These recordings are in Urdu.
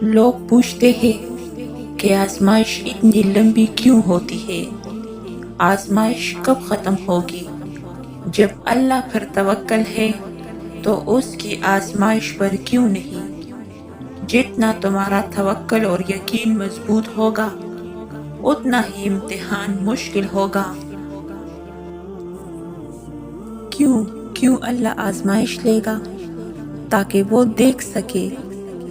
لوگ پوچھتے ہیں کہ آزمائش اتنی لمبی کیوں ہوتی ہے؟ آزمائش کب ختم ہوگی؟ جب اللہ پر توکل ہے تو اس کی آزمائش پر کیوں نہیں؟ جتنا تمہارا توکل اور یقین مضبوط ہوگا اتنا ہی امتحان مشکل ہوگا۔ کیوں اللہ آزمائش لے گا؟ تاکہ وہ دیکھ سکے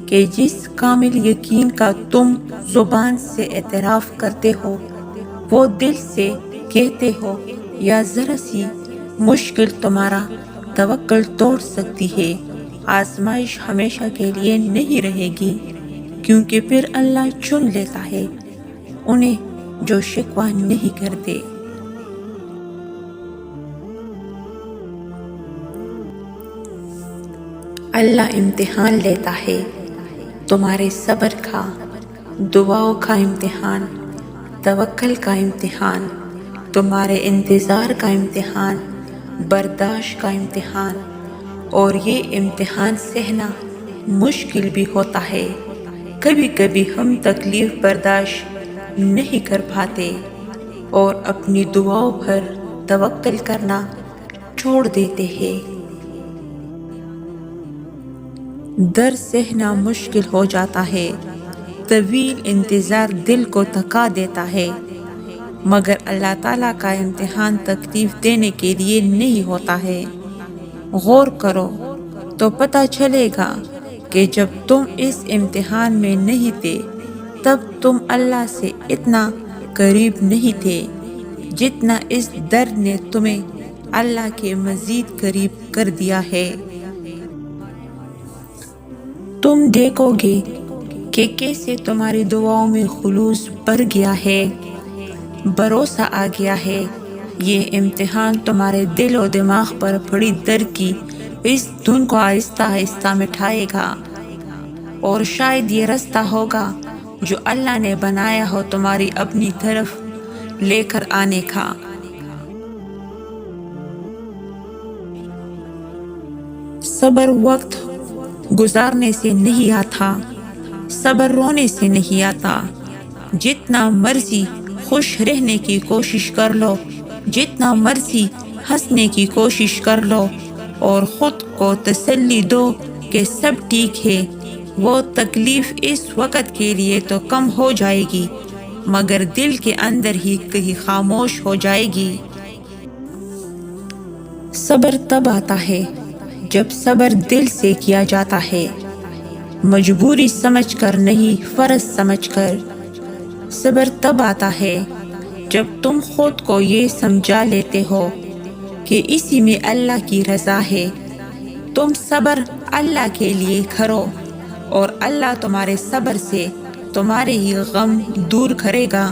کہ جس کامل یقین کا تم زبان سے اعتراف کرتے ہو وہ دل سے کہتے ہو، یا ذرا سی مشکل تمہارا توکل توڑ سکتی ہے۔ آزمائش ہمیشہ کے لیے نہیں رہے گی، کیونکہ پھر اللہ چن لیتا ہے انہیں جو شکوہ نہیں کرتے۔ اللہ امتحان لیتا ہے، تمہارے صبر کا، دعاؤں کا امتحان، توکل کا امتحان، تمہارے انتظار کا امتحان، برداشت کا امتحان، اور یہ امتحان سہنا مشکل بھی ہوتا ہے۔ کبھی کبھی ہم تکلیف برداشت نہیں کر پاتے اور اپنی دعاؤں پر توکل کرنا چھوڑ دیتے ہیں۔ درد سہنا مشکل ہو جاتا ہے، طویل انتظار دل کو تھکا دیتا ہے، مگر اللہ تعالیٰ کا امتحان تکلیف دینے کے لیے نہیں ہوتا ہے۔ غور کرو تو پتہ چلے گا کہ جب تم اس امتحان میں نہیں تھے تب تم اللہ سے اتنا قریب نہیں تھے جتنا اس درد نے تمہیں اللہ کے مزید قریب کر دیا ہے۔ تم دیکھو گے کہ کیسے تمہاری دعاؤں میں خلوص بڑھ گیا ہے، بھروسہ آ گیا ہے۔ یہ امتحان تمہارے دل و دماغ پر پڑی درد کی اس دھن کو آہستہ آہستہ مٹائے گا، اور شاید یہ راستہ ہوگا جو اللہ نے بنایا ہو تمہاری اپنی طرف لے کر آنے کا۔ صبر وقت گزارنے سے نہیں آتا، صبر رونے سے نہیں آتا۔ جتنا مرضی خوش رہنے کی کوشش کر لو، جتنا مرضی ہنسنے کی کوشش کر لو اور خود کو تسلی دو کہ سب ٹھیک ہے، وہ تکلیف اس وقت کے لیے تو کم ہو جائے گی مگر دل کے اندر ہی کہیں خاموش ہو جائے گی۔ صبر تب آتا ہے جب صبر دل سے کیا جاتا ہے، مجبوری سمجھ کر نہیں، فرض سمجھ کر۔ صبر تب آتا ہے جب تم خود کو یہ سمجھا لیتے ہو کہ اسی میں اللہ کی رضا ہے۔ تم صبر اللہ کے لیے کرو اور اللہ تمہارے صبر سے تمہارے ہی غم دور کرے گا۔